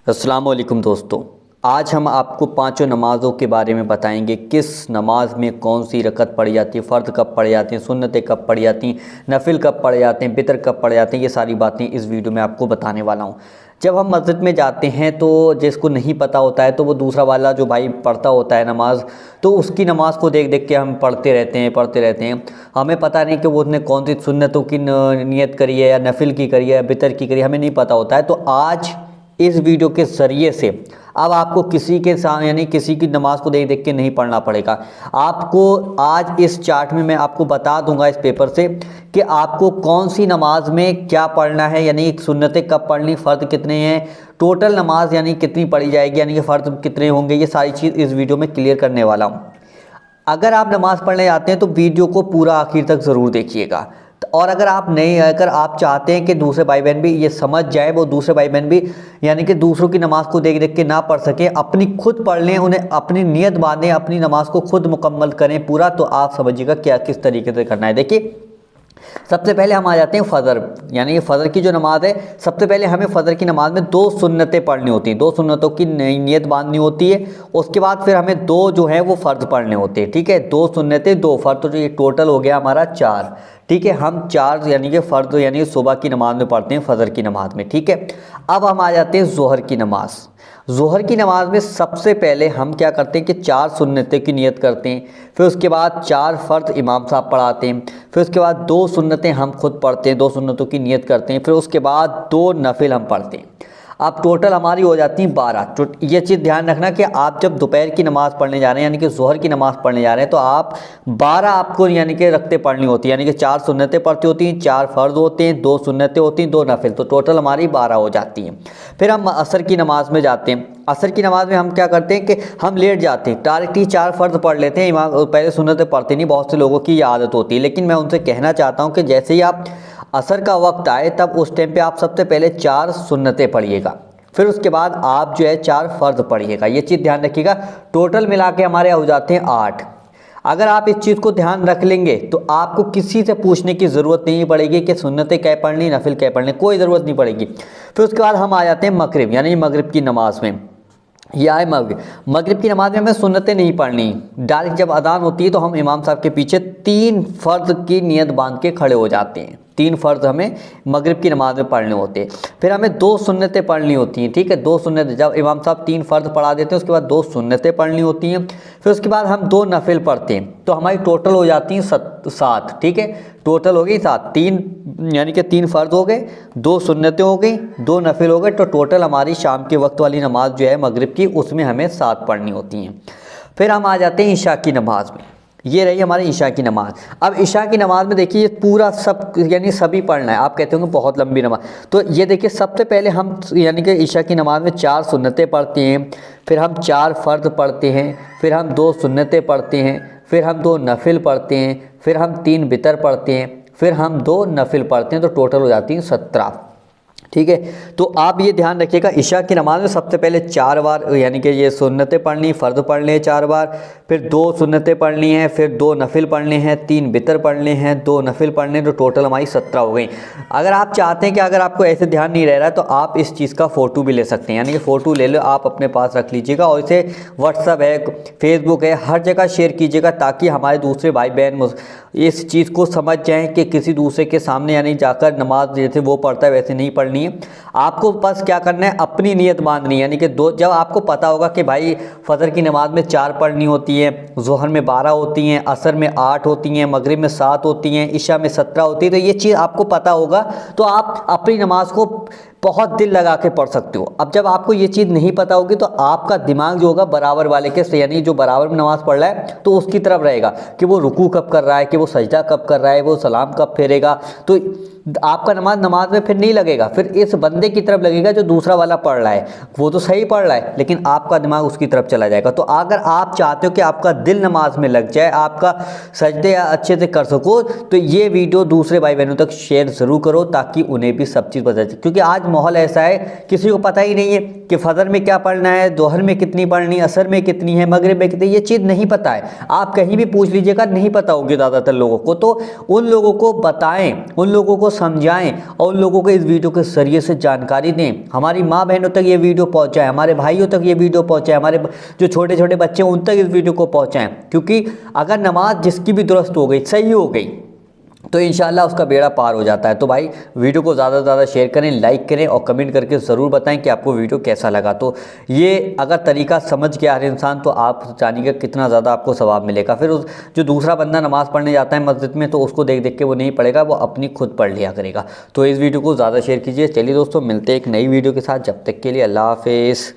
अस्सलाम वालेकुम दोस्तों। आज हम आपको पांचों नमाज़ों के बारे में बताएंगे। किस नमाज में कौन सी रकत पढ़ी जाती है, फ़र्द कब पढ़ी जाती हैं, सुन्नतें कब पढ़ी जाती हैं, नफिल कब पढ़े जाते हैं, बितर कब पढ़े जाते हैं। ये सारी बातें इस वीडियो में आपको बताने वाला हूँ। जब हम मस्जिद में जाते हैं तो जिसको नहीं पता होता है तो वो दूसरा वाला जो भाई पढ़ता होता है नमाज़, तो उसकी नमाज़ को देख देख के हम पढ़ते रहते हैं। हमें पता नहीं कि वो उसने कौन सी सुन्नतों की नियत करी है या नफिल की करी है या बितर की करी है, हमें नहीं पता होता है। तो आज इस वीडियो के ज़रिए से अब आपको किसी के सामने यानी किसी की नमाज़ को देख देख के नहीं पढ़ना पड़ेगा। आपको आज इस चार्ट में मैं आपको बता दूंगा इस पेपर से कि आपको कौन सी नमाज में क्या पढ़ना है, यानी सुन्नतें कब पढ़नी, फ़र्द कितने हैं, टोटल नमाज यानी कितनी पढ़ी जाएगी, यानी कि फ़र्द कितने होंगे। ये सारी चीज़ इस वीडियो में क्लियर करने वाला हूँ। अगर आप नमाज़ पढ़ने जाते हैं तो वीडियो को पूरा आखिर तक ज़रूर देखिएगा। और अगर आप चाहते हैं कि दूसरे भाई बहन भी ये समझ जाए, वो दूसरे भाई बहन भी यानी कि दूसरों की नमाज़ को देख देख के ना पढ़ सकें, अपनी खुद पढ़ लें, उन्हें अपनी नियत बांधें, अपनी नमाज़ को खुद मुकम्मल करें पूरा, तो आप समझिएगा क्या किस तरीके से करना है। देखिए, सबसे पहले हम आ जाते हैं फ़जर, यानी कि फ़जर की जो नमाज़ है। सबसे पहले हमें फ़जर की नमाज़ में 2 सुन्नतें पढ़नी होती हैं, 2 सुन्नतों की नियत बांधनी होती है। उसके बाद फिर हमें 2 जो है वो फ़र्द पढ़ने होते हैं। ठीक है, 2 सुन्नतें 2 फ़र्द, तो जो ये टोटल हो गया हमारा 4। ठीक है, हम 4 यानी कि फ़र्द यानी सुबह की नमाज़ में पढ़ते हैं, फ़जर की नमाज़ में। ठीक है, अब हम आ जाते हैं ज़ोहर की नमाज़। ज़ोहर की नमाज़ में सबसे पहले हम क्या करते हैं कि 4 सुन्नतें की नियत करते हैं, फिर उसके बाद 4 फ़र्द इमाम साहब पढ़ाते हैं, फिर उसके बाद 2 सुन्नतें हम खुद पढ़ते हैं, 2 सुन्नतों की नियत करते हैं, फिर उसके बाद 2 नफिल हम पढ़ते हैं। अब टोटल हमारी हो जाती है 12। तो ये चीज़ ध्यान रखना कि आप जब दोपहर की नमाज़ पढ़ने जा रहे हैं यानी कि ज़ोहर की नमाज़ पढ़ने जा रहे हैं तो आप 12 आपको यानी कि रखते पढ़नी होती है, यानी कि 4 सुन्नतें पढ़ती होती हैं, 4 फ़र्ज़ होते हैं, 2 सुन्नतें होती हैं, 2 नफिल, तो टोटल हमारी 12 हो जाती हैं। फिर हम असर की नमाज़ में जाते हैं। असर की नमाज़ में हम क्या करते हैं कि हम लेट जाते हैं, डायरेक्टली 4 फ़र्ज़ पढ़ लेते हैं, इमाम पहले सुन्नतें पढ़ते नहीं। बहुत से लोगों की ये आदत होती है, लेकिन मैं उनसे कहना चाहता हूँ कि जैसे ही आप असर का वक्त आए तब उस टाइम पे आप सबसे पहले 4 सुन्नतें पढ़िएगा, फिर उसके बाद आप जो है 4 फ़र्ज़ पढ़िएगा। ये चीज़ ध्यान रखिएगा। टोटल मिला के हमारे हो जाते हैं 8। अगर आप इस चीज़ को ध्यान रख लेंगे तो आपको किसी से पूछने की ज़रूरत नहीं पड़ेगी कि सुन्नतें क्या पढ़नी, नफिल क्या पढ़नी, कोई ज़रूरत नहीं पड़ेगी। फिर उसके बाद हम आ जाते हैं मगरिब, यानी मगरिब की नमाज़ में। यह है मगरिब की नमाज़ में हमें सुन्नतें नहीं पढ़नी। डायरेक्ट जब अजान होती है तो हम इमाम साहब के पीछे 3 फ़र्ज़ की नियत बांध के खड़े हो जाते हैं। 3 फ़र्ज़ हमें मगरिब की नमाज़ में पढ़ने होते हैं। फिर हमें 2 सुन्नतें पढ़नी होती हैं। ठीक है, 2 सुन्नतें, जब इमाम साहब 3 फ़र्ज़ पढ़ा देते हैं उसके बाद 2 सुन्नतें पढ़नी होती हैं। फिर उसके बाद हम 2 नफिल पढ़ते हैं, तो हमारी टोटल हो जाती हैं 7। ठीक है, टोटल हो गई 7। 3 यानी कि 3 फ़र्ज़ हो गए, 2 सुन्नतें हो गई, 2 नफिल हो गए, तो टोटल हमारी शाम के वक्त वाली नमाज़ जो है मगरिब की, उसमें हमें 7 पढ़नी होती हैं। फिर हम आ जाते हैं ईशा की नमाज़ में। ये रही हमारी ईशा की नमाज़। अब ईशा की नमाज़ में देखिए ये पूरा सब यानी सभी पढ़ना है। आप कहते होंगे बहुत लंबी नमाज़, तो ये देखिए सबसे पहले हम यानी कि ईशा की नमाज़ में 4 सुन्नतें पढ़ते हैं, फिर हम 4 फ़र्ज़ पढ़ते हैं, फिर हम 2 सुन्नतें पढ़ते हैं, फिर हम 2 नफिल पढ़ते हैं, फिर हम 3 बितर पढ़ते हैं, फिर हम 2 नफिल पढ़ते हैं, तो टोटल हो जाती हैं 17। ठीक है, तो आप ये ध्यान रखिएगा, ईशा की नमाज़ में सबसे पहले 4 बार यानी कि ये सुन्नतें पढ़नी, फ़र्ज़ पढ़ने हैं 4 बार, फिर 2 सुन्नतें पढ़नी हैं, फिर 2 नफिल पढ़ने हैं, 3 बितर पढ़ने हैं, 2 नफिल पढ़ने हैं, तो टोटल हमारी 17 हो गई। अगर आप चाहते हैं कि अगर आपको ऐसे ध्यान नहीं रह रहा है तो आप इस चीज़ का फ़ोटो भी ले सकते हैं, यानी कि फ़ोटो ले लो, आप अपने पास रख लीजिएगा और इसे व्हाट्सअप है, फेसबुक है, हर जगह शेयर कीजिएगा ताकि हमारे दूसरे भाई बहन इस चीज़ को समझ जाएं कि किसी दूसरे के सामने यानी जाकर नमाज जैसे वो पढ़ता है वैसे नहीं पढ़नी है। आपको बस क्या करना है, अपनी नियत बांधनी है, यानी कि जब आपको पता होगा कि भाई फ़जर की नमाज़ में 4 पढ़नी होती है, ज़ोहर में 12 होती हैं, असर में 8 होती हैं, मगरिब में 7 होती हैं, ईशा में 17 होती है, तो ये चीज़ आपको पता होगा तो आप अपनी नमाज को बहुत दिल लगा के पढ़ सकते हो। अब जब आपको ये चीज़ नहीं पता होगी तो आपका दिमाग जो होगा बराबर वाले के, यानी जो बराबर में नमाज़ पढ़ रहा है तो उसकी तरफ रहेगा कि वो रुकू कब कर रहा है, कि वो सजदा कब कर रहा है, वो सलाम कब फेरेगा, तो आपका नमाज में फिर नहीं लगेगा, फिर इस बंदे की तरफ लगेगा जो दूसरा वाला पढ़ रहा है। वो तो सही पढ़ रहा है लेकिन आपका दिमाग उसकी तरफ चला जाएगा। तो अगर आप चाहते हो कि आपका दिल नमाज में लग जाए, आपका सजदे अच्छे से कर सको, तो ये वीडियो दूसरे भाई बहनों तक शेयर ज़रूर करो ताकि उन्हें भी सब चीज़ पता चले। क्योंकि आज माहौल ऐसा है किसी को पता ही नहीं है कि फ़जर में क्या पढ़ना है, दोहर में कितनी पढ़नी, असर में कितनी है, मगरिब में कितनी, ये चीज़ नहीं पता है। आप कहीं भी पूछ लीजिएगा, नहीं पता होगी ज़्यादातर लोगों को। तो उन लोगों को बताएं, उन लोगों को समझाएं और उन लोगों को इस वीडियो के जरिए से जानकारी दें। हमारी माँ बहनों तक ये वीडियो पहुंचाएं, हमारे भाइयों तक ये वीडियो पहुंचाएं, हमारे जो छोटे छोटे बच्चे हैं उन तक इस वीडियो को पहुंचाएं। क्योंकि अगर नमाज जिसकी भी दुरुस्त हो गई, सही हो गई, तो इंशाल्लाह उसका बेड़ा पार हो जाता है। तो भाई वीडियो को ज़्यादा से ज़्यादा शेयर करें, लाइक करें और कमेंट करके ज़रूर बताएं कि आपको वीडियो कैसा लगा। तो ये अगर तरीका समझ गया हर इंसान तो आप जानिएगा कितना ज़्यादा आपको सवाब मिलेगा। फिर उस जो दूसरा बंदा नमाज़ पढ़ने जाता है मस्जिद में, तो उसको देख देख के वो नहीं पढ़ेगा, वो अपनी खुद पढ़ लिया करेगा। तो इस वीडियो को ज़्यादा शेयर कीजिए। चलिए दोस्तों, मिलते हैं एक नई वीडियो के साथ। जब तक के लिए अल्लाह हाफिज़।